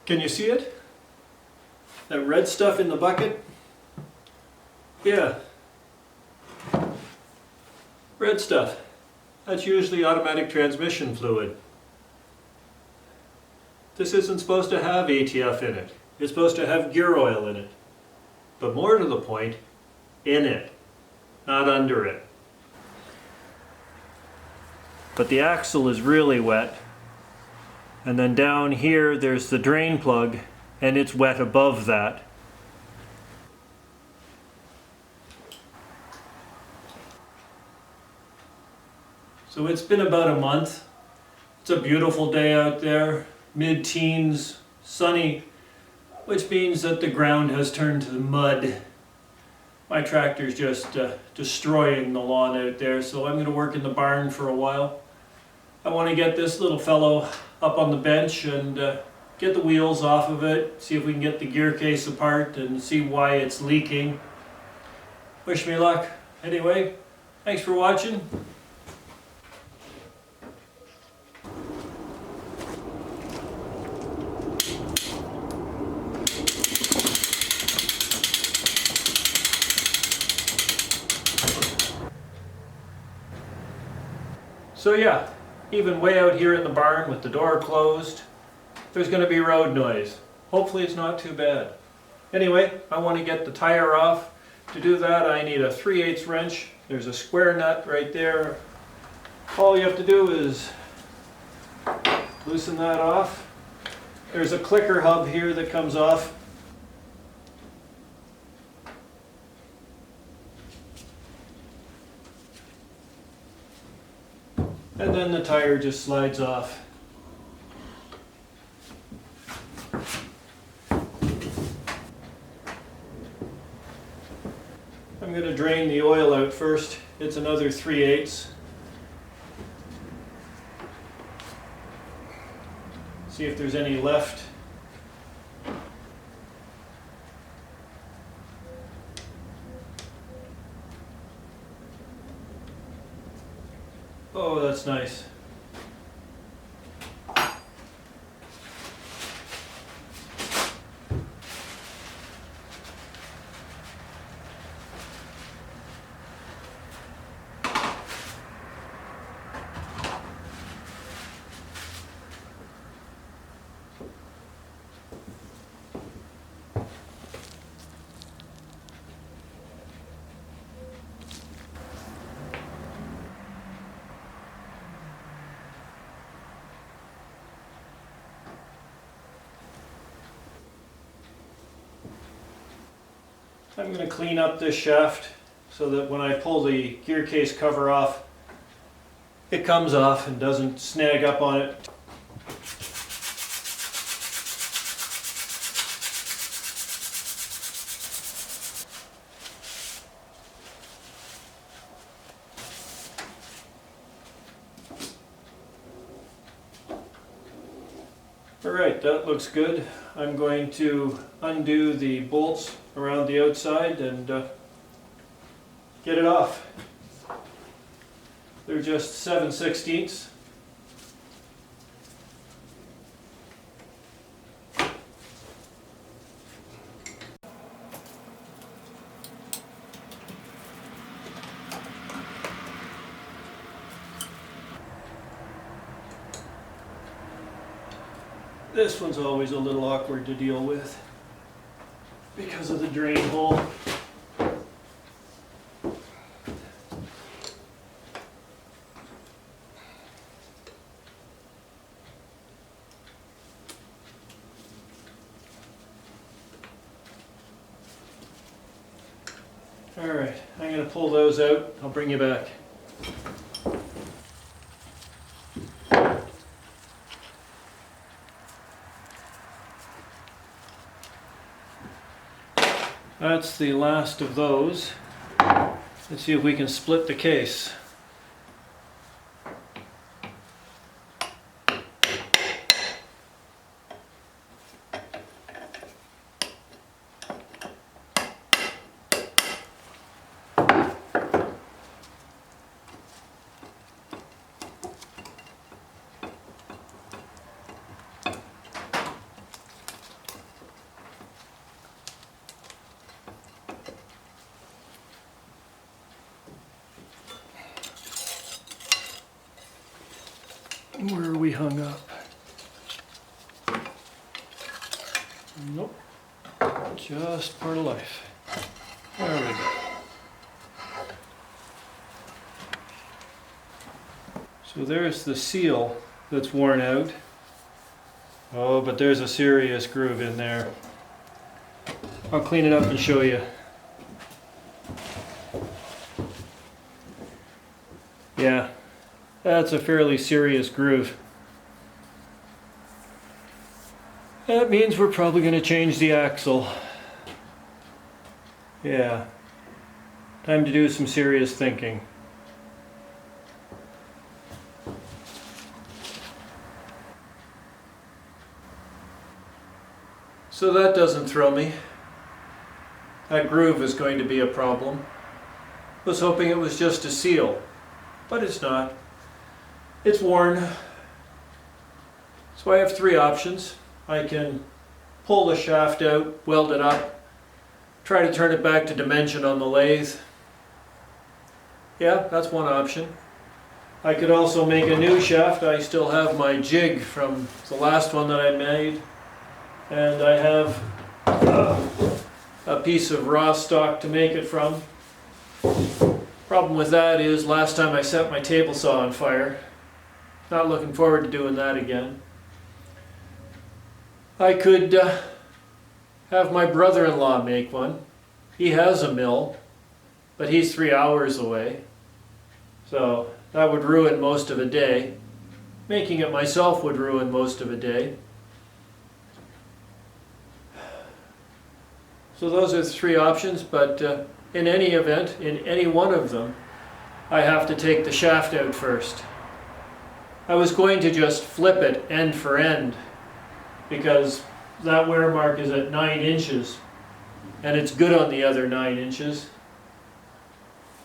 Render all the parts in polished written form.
Can you see it? That red stuff in the bucket? Yeah. Red stuff. That's usually automatic transmission fluid. This isn't supposed to have ATF in it. It's supposed to have gear oil in it. But more to the point, in it, not under it. But the axle is really wet. And then down here there's the drain plug, and it's wet above that. So it's been about a month. It's a beautiful day out there, mid-teens, sunny, which means that the ground has turned to mud. My tractor's just destroying the lawn out there, so I'm going to work in the barn for a while. I want to get this little fellow up on the bench and get the wheels off of it, see if we can get the gear case apart and see why it's leaking. Wish me luck. Anyway, thanks for watching. So yeah, even way out here in the barn with the door closed, there's going to be road noise. Hopefully it's not too bad. Anyway, I want to get the tire off. To do that I need a 3/8 wrench. There's a square nut right there. All you have to do is loosen that off. There's a clicker hub here that comes off. And then the tire just slides off. I'm going to drain the oil out first. It's another 3/8. See if there's any left. Oh, that's nice. I'm going to clean up this shaft so that when I pull the gear case cover off, it comes off and doesn't snag up on it. Alright, that looks good. I'm going to undo the bolts around the outside and get it off. They're just 7/16. This one's always a little awkward to deal with because of the drain hole. Alright, I'm going to pull those out. I'll bring you back. That's the last of those. Let's see if we can split the case. Where are we hung up? Nope. Just part of life. There we go. So there's the seal that's worn out. Oh, but there's a serious groove in there. I'll clean it up and show you. Yeah, that's a fairly serious groove. That means we're probably going to change the axle. Yeah, time to do some serious thinking. So that doesn't thrill me. That groove is going to be a problem. Was hoping it was just a seal, but it's not. It's worn. So I have three options. I can pull the shaft out, weld it up, try to turn it back to dimension on the lathe. Yeah, that's one option. I could also make a new shaft. I still have my jig from the last one that I made. And I have a piece of raw stock to make it from. Problem with that is last time I set my table saw on fire. Not looking forward to doing that again. I could have my brother-in-law make one. He has a mill, but he's 3 hours away. So that would ruin most of a day. Making it myself would ruin most of a day. So those are the three options, but in any event, in any one of them, I have to take the shaft out first. I was going to just flip it end for end, because that wear mark is at 9 inches, and it's good on the other 9 inches.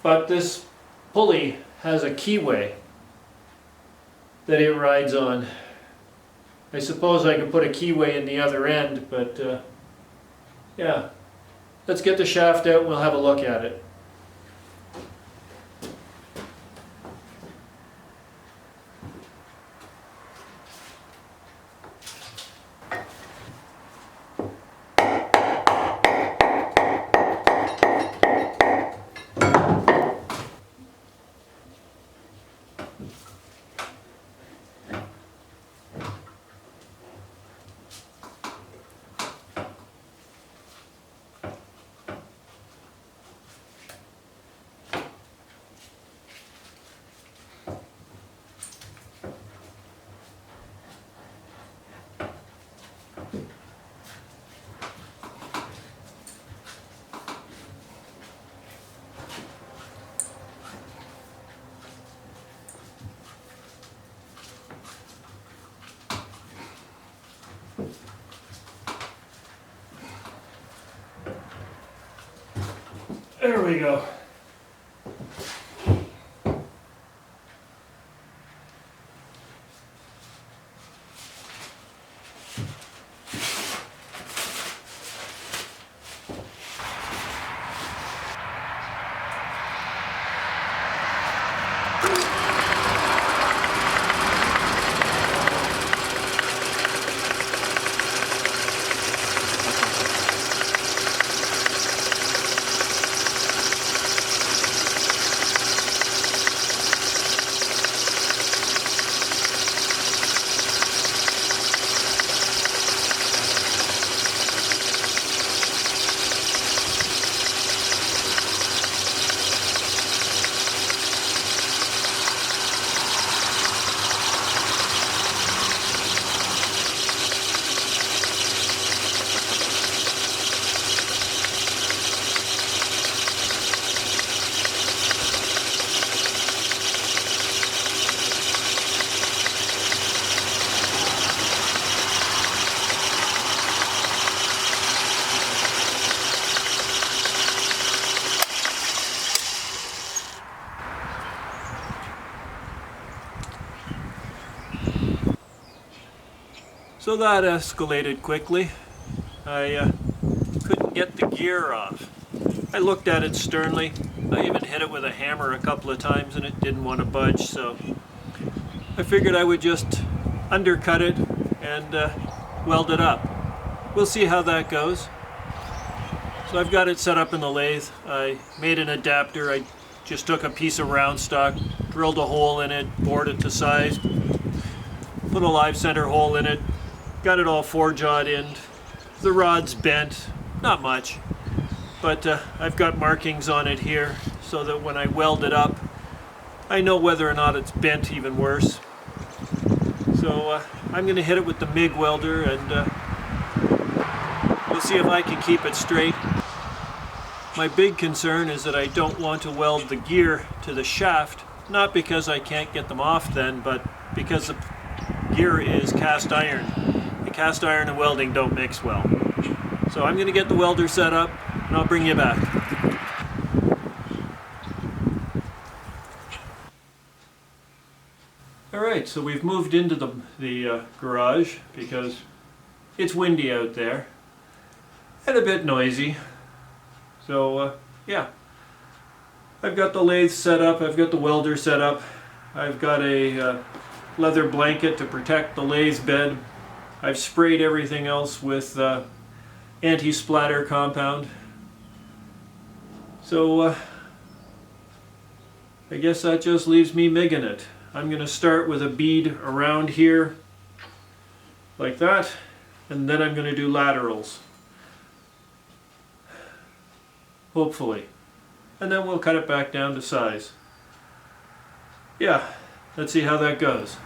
But this pulley has a keyway that it rides on. I suppose I could put a keyway in the other end, but yeah. Let's get the shaft out and we'll have a look at it. There we go. So that escalated quickly. I couldn't get the gear off. I looked at it sternly. I even hit it with a hammer a couple of times and it didn't want to budge, so I figured I would just undercut it and weld it up. We'll see how that goes. So I've got it set up in the lathe. I made an adapter. I just took a piece of round stock, drilled a hole in it, bored it to size, put a live center hole in it, got it all 4-jawed in. The rod's bent, not much, but I've got markings on it here so that when I weld it up, I know whether or not it's bent even worse. So I'm going to hit it with the MIG welder and we'll see if I can keep it straight. My big concern is that I don't want to weld the gear to the shaft, not because I can't get them off then, but because the gear is cast iron. The cast iron and welding don't mix well. So I'm going to get the welder set up and I'll bring you back. Alright, so we've moved into the garage because it's windy out there and a bit noisy. So yeah, I've got the lathe set up, I've got the welder set up, I've got a leather blanket to protect the lathe bed. I've sprayed everything else with anti-splatter compound. So I guess that just leaves me MIGging it. I'm going to start with a bead around here like that, and then I'm going to do laterals. Hopefully. And then we'll cut it back down to size. Yeah, let's see how that goes.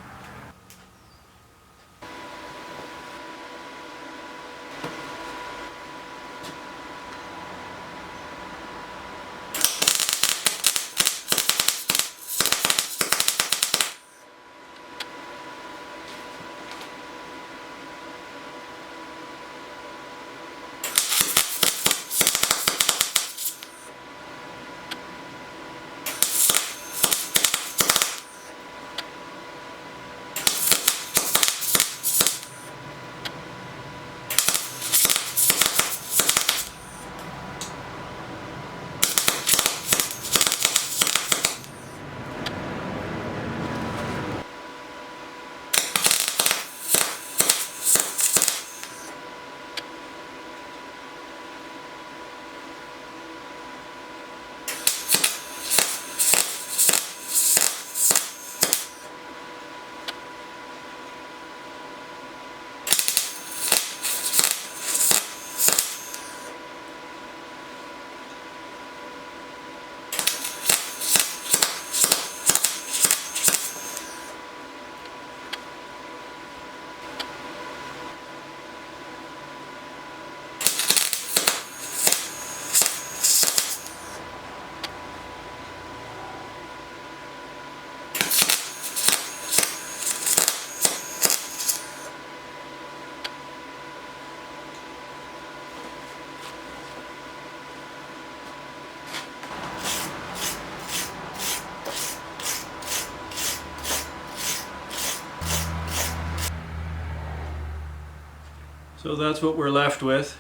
So that's what we're left with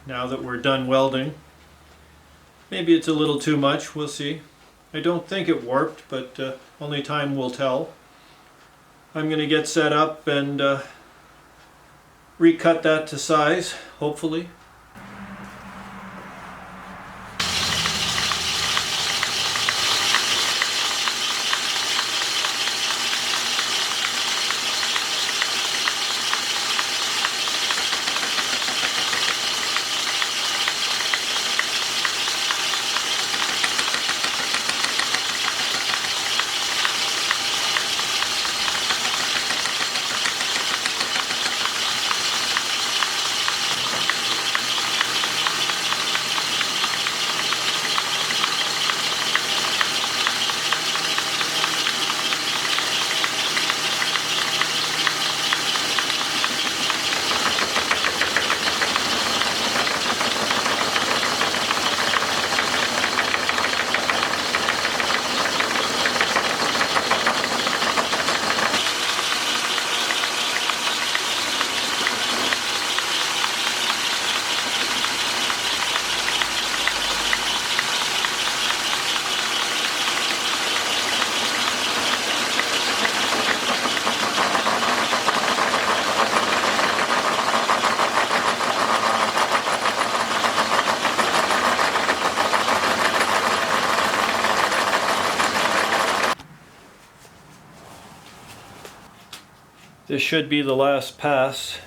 now that we're done welding. Maybe it's a little too much, we'll see. I don't think it warped, but only time will tell. I'm going to get set up and recut that to size, hopefully. This should be the last pass.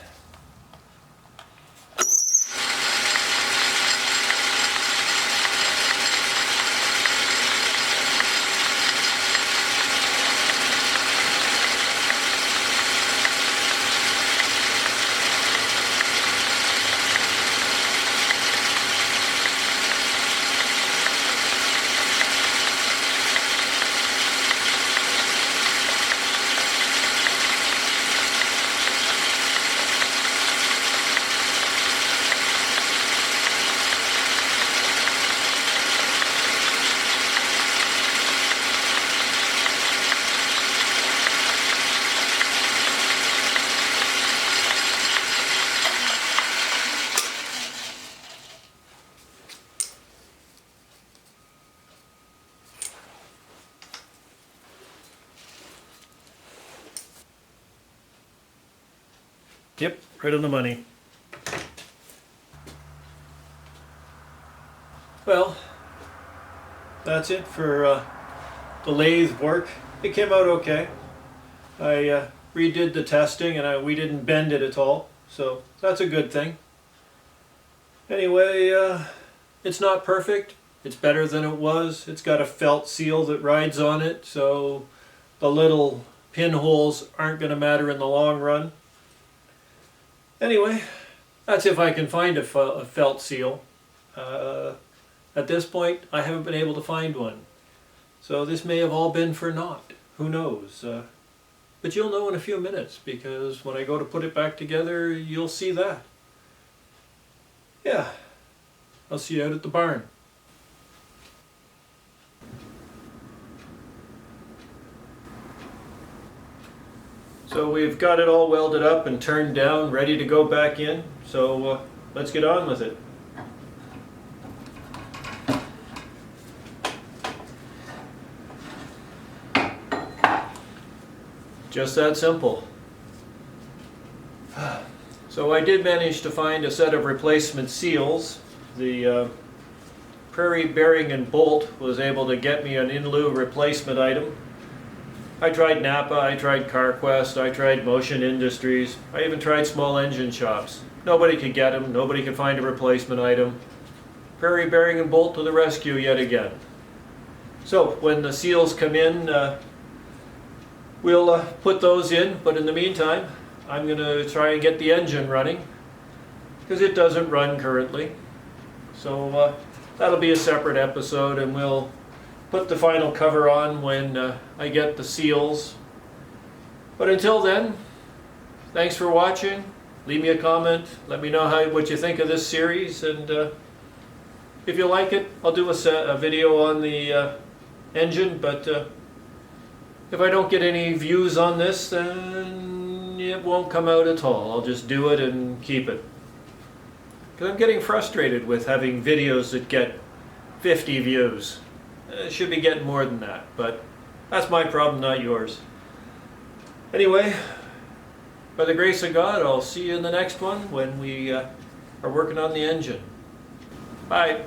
Yep, right on the money. Well, that's it for the lathe work. It came out okay. I redid the testing and we didn't bend it at all, so that's a good thing. Anyway, it's not perfect. It's better than it was. It's got a felt seal that rides on it, so the little pinholes aren't going to matter in the long run. Anyway, that's if I can find a felt seal. At this point, I haven't been able to find one. So this may have all been for naught. Who knows? But you'll know in a few minutes, because when I go to put it back together, you'll see that. Yeah, I'll see you out at the barn. So we've got it all welded up and turned down, ready to go back in. So let's get on with it. Just that simple. So I did manage to find a set of replacement seals. The Prairie Bearing and Bolt was able to get me an in lieu replacement item. I tried Napa, I tried CarQuest, I tried Motion Industries, I even tried small engine shops. Nobody could get them, nobody could find a replacement item. Prairie Bearing and Bolt to the rescue yet again. So when the seals come in, we'll put those in, but in the meantime, I'm going to try and get the engine running, because it doesn't run currently. So that'll be a separate episode, and we'll put the final cover on when I get the seals. But until then, thanks for watching. Leave me a comment. Let me know what you think of this series, and if you like it, I'll do a video on the engine. But if I don't get any views on this, then it won't come out at all. I'll just do it and keep it. Because I'm getting frustrated with having videos that get 50 views. It should be getting more than that, but that's my problem, not yours. Anyway, by the grace of God, I'll see you in the next one when we are working on the engine. Bye.